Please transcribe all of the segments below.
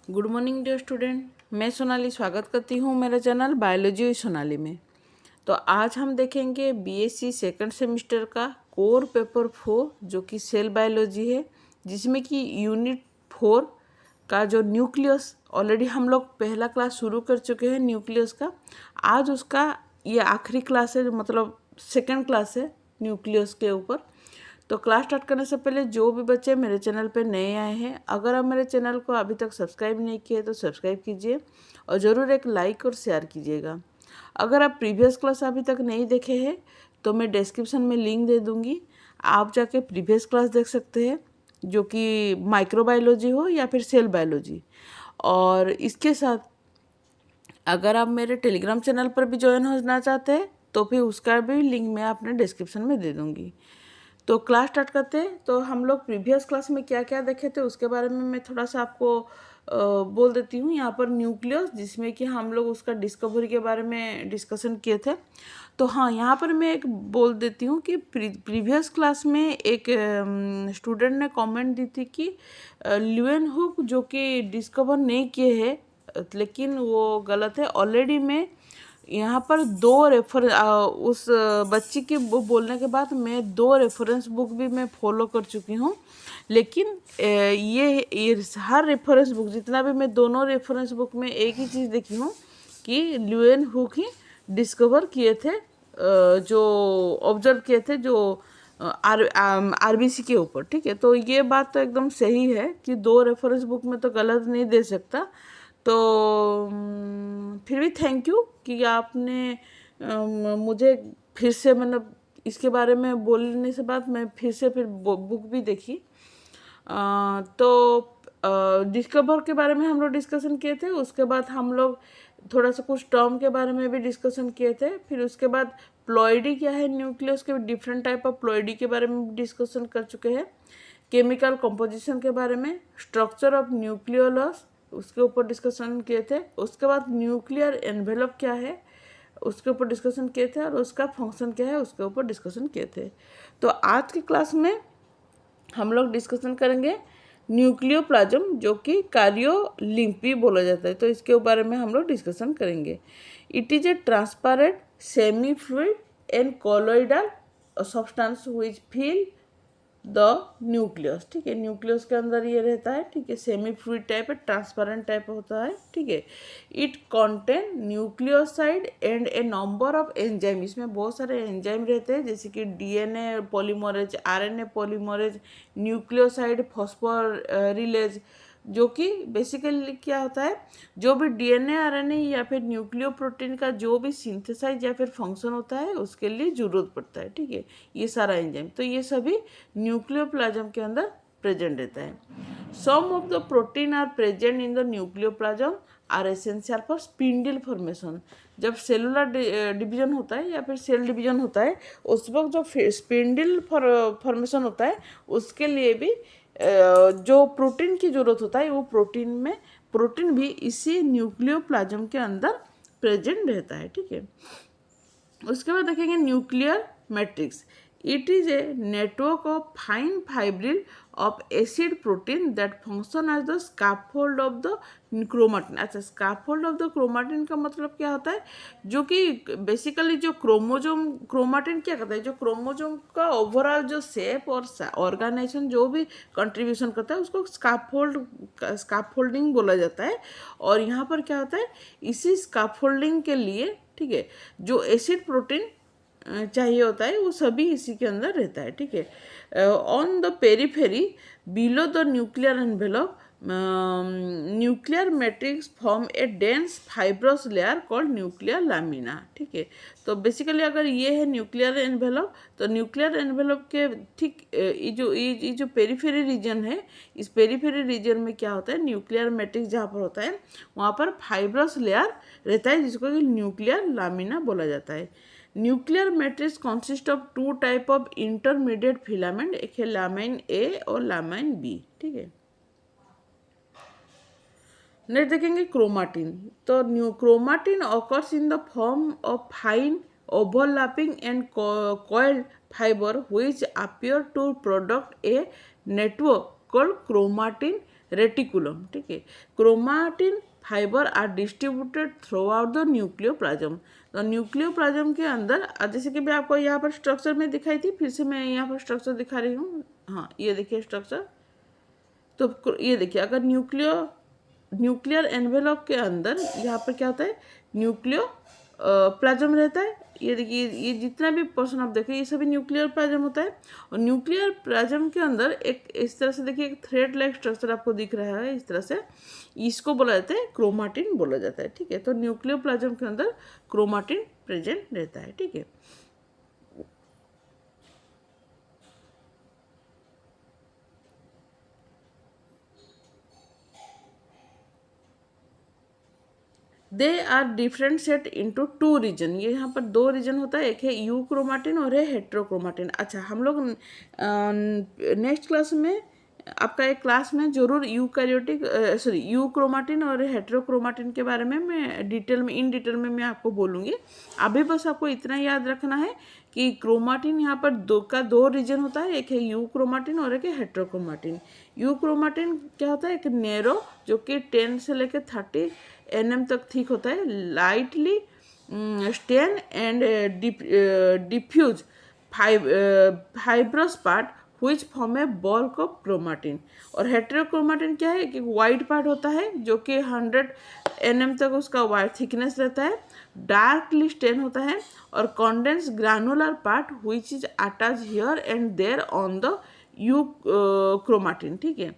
Good morning dear student. मैं सोनाली स्वागत करती हूँ मेरे चैनल बायोलॉजी विद सोनाली में। तो आज हम देखेंगे बीएससी सेकंड सेमेस्टर का कोर पेपर 4 जो कि सेल बायोलॉजी है, जिसमें कि यूनिट 4 का जो न्यूक्लियस ऑलरेडी हम लोग पहला क्लास शुरू कर चुके हैं न्यूक्लियस का। आज उसका ये आखिरी क्लास है, मतलब सेकंड क्लास है न्यूक्लियस के ऊपर। तो क्लास स्टार्ट करने से पहले जो भी बच्चे मेरे चैनल पे नए आए हैं, अगर आप मेरे चैनल को अभी तक सब्सक्राइब नहीं किए तो सब्सक्राइब कीजिए और ज़रूर एक लाइक और शेयर कीजिएगा। अगर आप प्रीवियस क्लास अभी तक नहीं देखे हैं तो मैं डिस्क्रिप्शन में लिंक दे दूँगी, आप जाके प्रीवियस क्लास देख सकते हैं, जो कि माइक्रोबायोलॉजी हो या फिर सेल बायोलॉजी। और इसके साथ अगर आप मेरे टेलीग्राम चैनल पर भी ज्वाइन होना चाहते हैं तो फिर उसका भी लिंक मैं अपने डिस्क्रिप्शन में दे दूँगी। तो क्लास स्टार्ट करते हैं। तो हम लोग प्रीवियस क्लास में क्या क्या देखे थे उसके बारे में मैं थोड़ा सा आपको बोल देती हूँ। यहाँ पर न्यूक्लियस, जिसमें कि हम लोग उसका डिस्कवरी के बारे में डिस्कशन किए थे। तो हाँ, यहाँ पर मैं एक बोल देती हूँ कि प्रीवियस क्लास में एक स्टूडेंट ने कमेंट दी थी कि ल्यूएनहुक जो कि डिस्कवर नहीं किए हैं, लेकिन वो गलत है। ऑलरेडी मैं यहाँ पर उस बच्ची के बोलने के बाद मैं 2 रेफरेंस बुक भी मैं फॉलो कर चुकी हूँ। लेकिन ये हर रेफरेंस बुक, जितना भी मैं दोनों रेफरेंस बुक में एक ही चीज़ देखी हूँ कि ल्यूएन हुक ही डिस्कवर किए थे, जो ऑब्जर्व किए थे, जो आरबीसी के ऊपर। ठीक है, तो ये बात तो एकदम सही है कि 2 रेफरेंस बुक में तो गलत नहीं दे सकता। तो फिर भी थैंक यू कि आपने मुझे फिर से, मतलब इसके बारे में बोलने से बाद मैं फिर से बुक भी देखी। तो डिस्कवर के बारे में हम लोग डिस्कशन किए थे। उसके बाद हम लोग थोड़ा सा कुछ टर्म के बारे में भी डिस्कशन किए थे। फिर उसके बाद प्लॉइडी क्या है, न्यूक्लियस के डिफरेंट टाइप ऑफ प्लॉइडी के बारे में डिस्कशन कर चुके हैं। केमिकल कंपोजिशन के बारे में, स्ट्रक्चर ऑफ न्यूक्लियोलस, उसके ऊपर डिस्कशन किए थे। उसके बाद न्यूक्लियर एनवेलप क्या है उसके ऊपर डिस्कशन किए थे, और उसका फंक्शन क्या है उसके ऊपर डिस्कशन किए थे। तो आज की क्लास में हम लोग डिस्कशन करेंगे न्यूक्लियोप्लाज्म, जो कि कार्योलिम्पी बोला जाता है। तो इसके बारे में हम लोग डिस्कशन करेंगे। It is a transparent semi fluid and colloidal substance which fill the nucleus. ठीक है, न्यूक्लियस के अंदर ये रहता है। ठीक है, सेमी फ्लूइड टाइप है, ट्रांसपेरेंट टाइप होता है। ठीक है, it contain nucleoside and a number of enzyme. इसमें बहुत सारे एंजाइम रहते हैं, जैसे कि DNA polymerase, RNA polymerase, nucleoside phosphorylase, जो कि बेसिकली क्या होता है, जो भी डीएनए आरएनए या फिर न्यूक्लियो प्रोटीन का जो भी सिंथेसाइज या फिर फंक्शन होता है उसके लिए जरूरत पड़ता है। ठीक है, ये सारा एंजाइम, तो ये सभी न्यूक्लियोप्लाज्म के अंदर प्रेजेंट रहता है। Some of the protein are present in the nucleoplasm are essential for spindle formation. जब सेलुलर डिवीजन होता है या फिर सेल डिवीजन होता है, उस वक्त जो स्पिंडल फॉर्मेशन होता है उसके लिए भी जो प्रोटीन की जरूरत होता है, वो प्रोटीन भी इसी न्यूक्लियोप्लाज्म के अंदर प्रेजेंट रहता है। ठीक है, उसके बाद देखेंगे nuclear matrix. It is a network of fine fibril of acid protein that function as the scaffold of the chromatin. अच्छा, स्कैफोल्ड ऑफ द क्रोमाटिन का मतलब क्या होता है, जो कि बेसिकली जो क्रोमाटिन क्या करता है, जो क्रोमोजोम का ओवरऑल जो शेप और ऑर्गेनाइजेशन जो भी कंट्रीब्यूशन करता है उसको स्कैफोल्डिंग बोला जाता है। और यहाँ पर क्या होता है, इसी स्कैफोल्डिंग के लिए, ठीक है, जो एसिड प्रोटीन चाहिए होता है वो सभी इसी के अंदर रहता है। ठीक है, on the periphery below the nuclear envelope nuclear matrix form A dense fibrous layer called nuclear lamina. ठीक है, तो बेसिकली अगर ये है न्यूक्लियर एनवेलप, तो न्यूक्लियर एनवेलप के ठीक ये जो पेरीफेरी रीजन है, इस पेरीफेरी रीजन में क्या होता है, न्यूक्लियर मैट्रिक्स जहाँ पर होता है वहाँ पर फाइब्रस लेयर रहता है, जिसको कि न्यूक्लियर लैमिना बोला जाता है। Nuclear matrix consist of 2 type of intermediate filament, एक है लामाइन ए और लामाइन बी। ठीक है, नेक्स्ट देखेंगे क्रोमाटिन। तो chromatin occurs in the form of fine overlapping and coiled fiber which appear to product a network called chromatin reticulum, ठीक है। Chromatin fibre are distributed throughout the nucleoplasm. तो nucleoplasm के अंदर जैसे कि मैं आपको यहाँ पर स्ट्रक्चर में दिखाई थी, फिर से मैं यहाँ पर स्ट्रक्चर दिखा रही हूँ। हाँ, ये देखिए स्ट्रक्चर। तो ये देखिए, अगर न्यूक्लियर एनवेलप के अंदर यहाँ पर क्या होता है, न्यूक्लियो प्लाज्म रहता है। ये देखिए, ये जितना भी पोर्शन आप देखें ये सभी न्यूक्लियर प्लाज्म होता है। और न्यूक्लियर प्लाज्म के अंदर एक इस तरह से देखिए एक थ्रेड लाइक स्ट्रक्चर आपको दिख रहा है इस तरह से, इसको बोला जाता है क्रोमाटिन बोला जाता है, ठीक है। तो न्यूक्लियर प्लाज्म के अंदर क्रोमाटिन प्रेजेंट रहता है, ठीक है। They are differentiate into two region. ये यहाँ पर दो रीजन होता है, एक है यू क्रोमाटिन और है हेट्रोक्रोमाटिन। अच्छा, हम लोग नेक्स्ट क्लास में आपका एक क्लास में जरूर यू क्रोमाटिन और हेट्रोक्रोमाटिन के बारे में मैं इन डिटेल में मैं आपको बोलूँगी। अभी बस आपको इतना याद रखना है कि क्रोमाटिन यहाँ पर दो रीजन होता है, एक है यू क्रोमाटिन और एक है हेट्रोक्रोमाटिन। यू क्रोमाटिन क्या होता है, एक नेरो जो कि 10 से लेकर 30 nm तक थिक होता है, lightly stain and diffuse fibrous part which form a bulk of chromatin. और हेट्रोक्रोमाटिन क्या है कि वाइट पार्ट होता है जो कि 100 nm तक उसका वाइट थिकनेस रहता है, डार्कली स्टेन होता है, और condense granular part which is attach here and there on the euchromatin, ठीक है।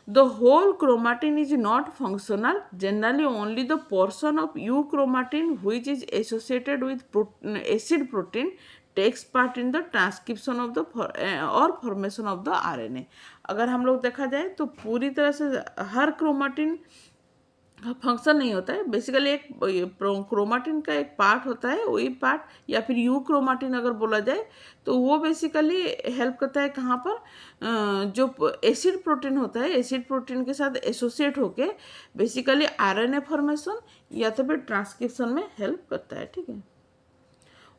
The whole chromatin is not functional. Generally, only the portion of euchromatin which is associated with acid protein takes part in the transcription of the or formation of the RNA. अगर हम लोग देखा जाए तो पूरी तरह से हर क्रोमाटिन फंक्शन नहीं होता है। बेसिकली एक क्रोमाटिन का एक पार्ट होता है, वही पार्ट या फिर यू क्रोमाटिन अगर बोला जाए तो वो बेसिकली हेल्प करता है कहाँ पर, जो एसिड प्रोटीन होता है, एसिड प्रोटीन के साथ एसोसिएट होके बेसिकली आरएनए फॉर्मेशन या तो फिर ट्रांसक्रिप्शन में हेल्प करता है, ठीक है।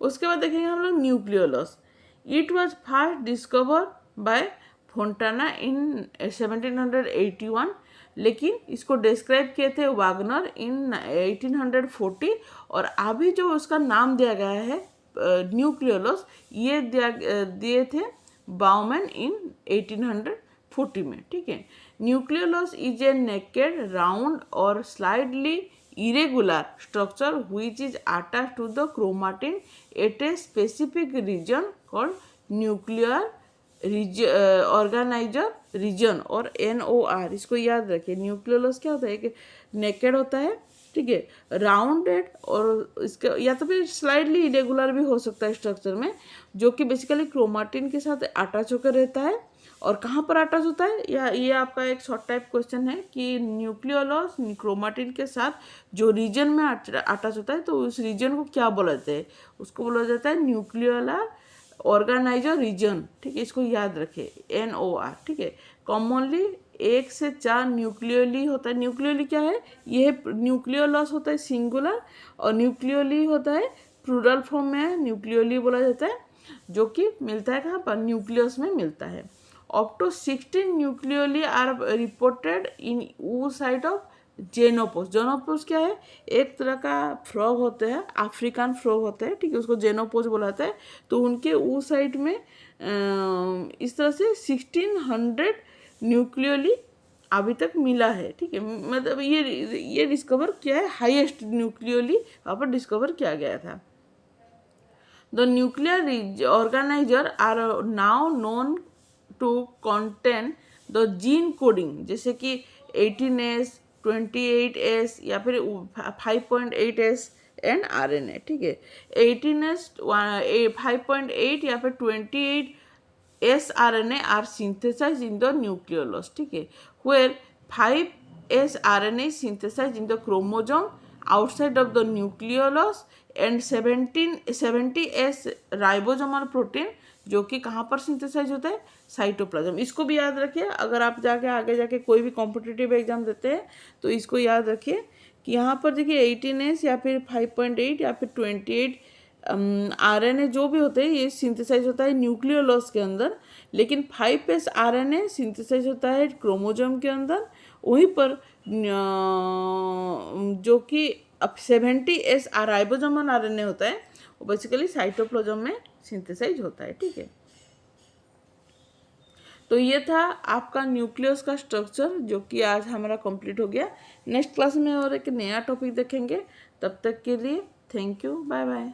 उसके बाद देखेंगे हम लोग nucleolus. It was first discover by Fontana in 1781, लेकिन इसको डिस्क्राइब किए थे वागनर इन 1840, और अभी जो उसका नाम दिया गया है न्यूक्लियोलस ये दिए थे बाउमैन इन 1840 में, ठीक है। Nucleolus is a naked round और slightly irregular structure which is attached to the chromatin at a specific region called nuclear organiser region और NOR। इसको याद रखिए। न्यूक्लियोलस क्या होता है, कि नेकेड होता है, ठीक है, राउंडेड, और इसका या तो फिर स्लाइडली इरेगुलर भी हो सकता है स्ट्रक्चर में, जो कि बेसिकली क्रोमाटिन के साथ अटैच होकर रहता है। और कहाँ पर अटैच होता है, या ये आपका एक शॉर्ट टाइप क्वेश्चन है कि न्यूक्लियोलस क्रोमाटिन के साथ जो रीजन में अटैच होता है तो उस रीजन को क्या बोला जाता है, उसको बोला जाता है न्यूक्लियोलर ऑर्गेनाइजर रीजन, ठीक है। इसको याद रखिए NOR, ठीक है। कॉमनली 1 से 4 न्यूक्लियोली होता है। न्यूक्लियोली क्या है, यह न्यूक्लियोलस होता है सिंगुलर, और न्यूक्लियोली होता है प्लूरल फॉर्म में न्यूक्लियोली बोला जाता है, जो कि मिलता है कहाँ पर, न्यूक्लियस में मिलता है। Up to 16 nucleoli are reported in oocyte of Xenopus. Xenopus क्या है, एक तरह का फ्रॉग होते हैं, अफ्रीकन फ्रॉग होते हैं, ठीक है, उसको जेनोपोस बोला जाता है। तो उनके oocyte में इस तरह से 1600 न्यूक्लियोली अभी तक मिला है, ठीक है। मतलब ये डिस्कवर किया है, हाईएस्ट न्यूक्लियोली वहाँ पर डिस्कवर किया गया था। The nuclear organiser are now known to contain the gene coding, जैसे कि 18S 28S या फिर 5.8S एंड RNA, ठीक है। 18S 5.8 या फिर 28S RNA are synthesize in the nucleolus, ठीक है, where 5S RNA is synthesized in the chromosome outside of the nucleolus and 70S ribosomal protein जो कि कहाँ पर सिंथेसाइज होता है, साइटोप्लाज्म। इसको भी याद रखिए, अगर आप आगे जाके कोई भी कॉम्पिटिटिव एग्जाम देते हैं तो इसको याद रखिए कि यहाँ पर देखिए 18S या फिर 5.8 या फिर 28 RNA जो भी होते हैं ये सिंथेसाइज होता है न्यूक्लियोलस के अंदर, लेकिन 5S RNA सिंथेसाइज होता है क्रोमोजोम के अंदर, वहीं पर जो कि अब 70S राइबोसोमल RNA होता है वो बेसिकली साइटोप्लाज्म में सिंथेसाइज होता है। ठीक है, तो ये था आपका न्यूक्लियस का स्ट्रक्चर जो कि आज हमारा कंप्लीट हो गया। नेक्स्ट क्लास में और एक नया टॉपिक देखेंगे, तब तक के लिए थैंक यू, बाय बाय।